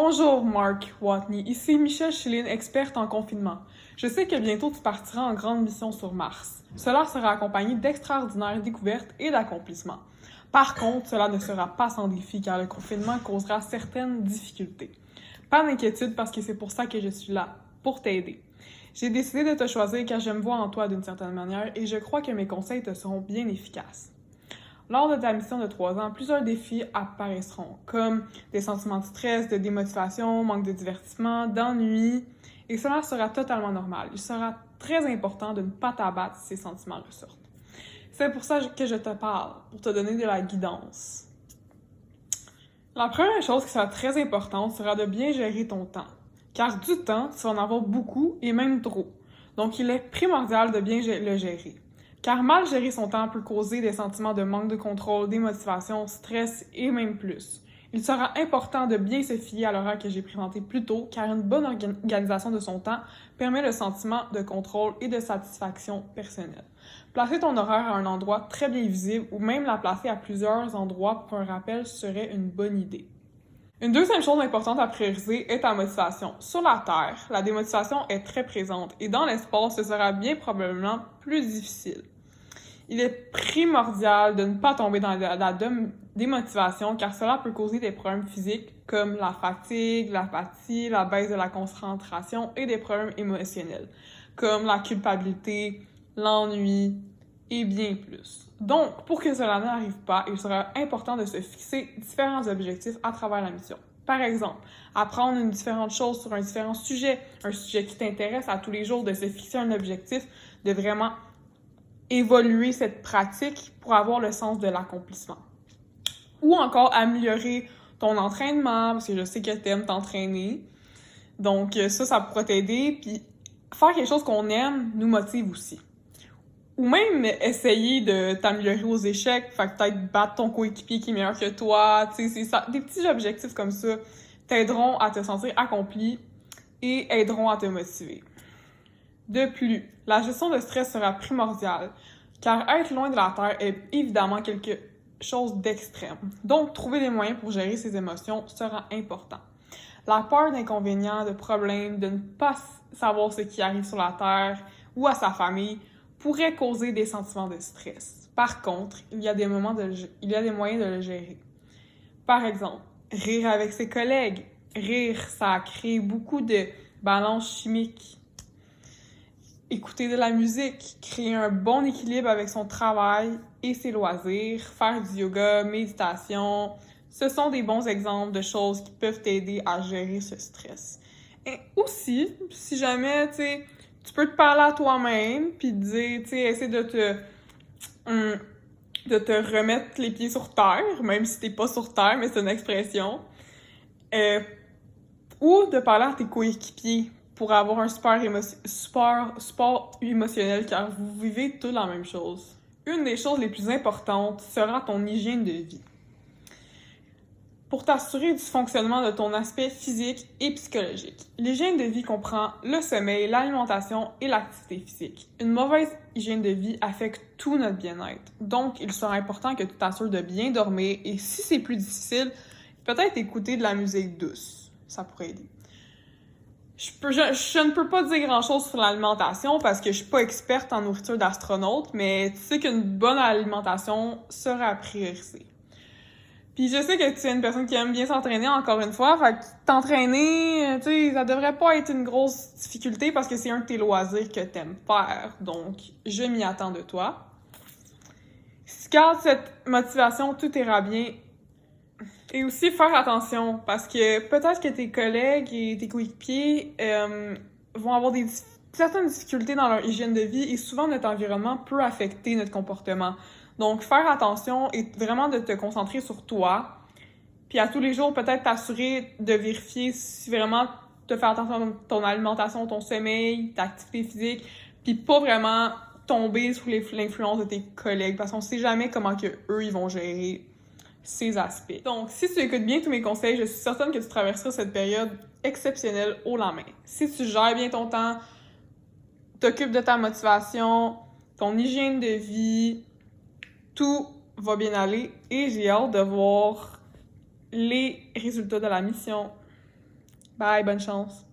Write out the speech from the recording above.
Bonjour Mark Watney, ici Michelle Schilling, experte en confinement. Je sais que bientôt tu partiras en grande mission sur Mars. Cela sera accompagné d'extraordinaires découvertes et d'accomplissements. Par contre, cela ne sera pas sans défi car le confinement causera certaines difficultés. Pas d'inquiétude parce que c'est pour ça que je suis là, pour t'aider. J'ai décidé de te choisir car je me vois en toi d'une certaine manière et je crois que mes conseils te seront bien efficaces. Lors de ta mission de 3 ans, plusieurs défis apparaîtront, comme des sentiments de stress, de démotivation, manque de divertissement, d'ennui, et cela sera totalement normal. Il sera très important de ne pas t'abattre si ces sentiments ressortent. C'est pour ça que je te parle, pour te donner de la guidance. La première chose qui sera très importante sera de bien gérer ton temps, car du temps, tu vas en avoir beaucoup et même trop. Donc, il est primordial de bien le gérer. Car mal gérer son temps peut causer des sentiments de manque de contrôle, démotivation, stress et même plus. Il sera important de bien se fier à l'horaire que j'ai présenté plus tôt, car une bonne organisation de son temps permet le sentiment de contrôle et de satisfaction personnelle. Placer ton horaire à un endroit très bien visible ou même la placer à plusieurs endroits pour un rappel serait une bonne idée. Une deuxième chose importante à prioriser est ta motivation. Sur la Terre, la démotivation est très présente et dans l'espace, ce sera bien probablement plus difficile. Il est primordial de ne pas tomber dans la démotivation car cela peut causer des problèmes physiques comme la fatigue, l'apathie, la baisse de la concentration et des problèmes émotionnels comme la culpabilité, l'ennui et bien plus. Donc, pour que cela n'arrive pas, il sera important de se fixer différents objectifs à travers la mission. Par exemple, apprendre une différente chose sur un différent sujet, un sujet qui t'intéresse à tous les jours, de se fixer un objectif, de vraiment évoluer cette pratique pour avoir le sens de l'accomplissement. Ou encore améliorer ton entraînement, parce que je sais que tu aimes t'entraîner. Donc ça pourra t'aider. Puis faire quelque chose qu'on aime nous motive aussi. Ou même essayer de t'améliorer aux échecs, fait que peut-être battre ton coéquipier qui est meilleur que toi, tu sais, c'est ça. Des petits objectifs comme ça t'aideront à te sentir accompli et aideront à te motiver. De plus, la gestion de stress sera primordiale, car être loin de la Terre est évidemment quelque chose d'extrême. Donc, trouver des moyens pour gérer ses émotions sera important. La peur d'inconvénients, de problèmes, de ne pas savoir ce qui arrive sur la Terre ou à sa famille pourrait causer des sentiments de stress. Par contre, il y a des moyens de le gérer. Par exemple, rire avec ses collègues. Rire, ça crée beaucoup de balance chimique. Écouter de la musique, créer un bon équilibre avec son travail et ses loisirs, faire du yoga, méditation, ce sont des bons exemples de choses qui peuvent t'aider à gérer ce stress. Et aussi, si jamais, tu peux te parler à toi-même, puis te dire, essaie de te remettre les pieds sur terre, même si t'es pas sur terre, mais c'est une expression. Ou de parler à tes coéquipiers pour avoir un support émotionnel, car vous vivez tous la même chose. Une des choses les plus importantes sera ton hygiène de vie. Pour t'assurer du fonctionnement de ton aspect physique et psychologique. L'hygiène de vie comprend le sommeil, l'alimentation et l'activité physique. Une mauvaise hygiène de vie affecte tout notre bien-être. Donc, il sera important que tu t'assures de bien dormir et si c'est plus difficile, peut-être écouter de la musique douce. Ça pourrait aider. Je ne peux pas dire grand-chose sur l'alimentation parce que je suis pas experte en nourriture d'astronaute, mais tu sais qu'une bonne alimentation sera priorisée. Puis je sais que tu es une personne qui aime bien s'entraîner, encore une fois, fait que t'entraîner, tu sais, ça devrait pas être une grosse difficulté parce que c'est un de tes loisirs que t'aimes faire, donc je m'y attends de toi. Si tu gardes cette motivation, tout ira bien. Et aussi faire attention, parce que peut-être que tes collègues et tes coéquipiers vont avoir certaines difficultés dans leur hygiène de vie et souvent notre environnement peut affecter notre comportement. Donc, faire attention et vraiment de te concentrer sur toi. Puis à tous les jours, peut-être t'assurer de vérifier si vraiment te faire attention à ton alimentation, ton sommeil, ta activité physique, puis pas vraiment tomber sous l'influence de tes collègues parce qu'on sait jamais comment que eux ils vont gérer ces aspects. Donc, si tu écoutes bien tous mes conseils, je suis certaine que tu traverseras cette période exceptionnelle haut la main. Si tu gères bien ton temps, t'occupes de ta motivation, ton hygiène de vie, tout va bien aller et j'ai hâte de voir les résultats de la mission. Bye, bonne chance.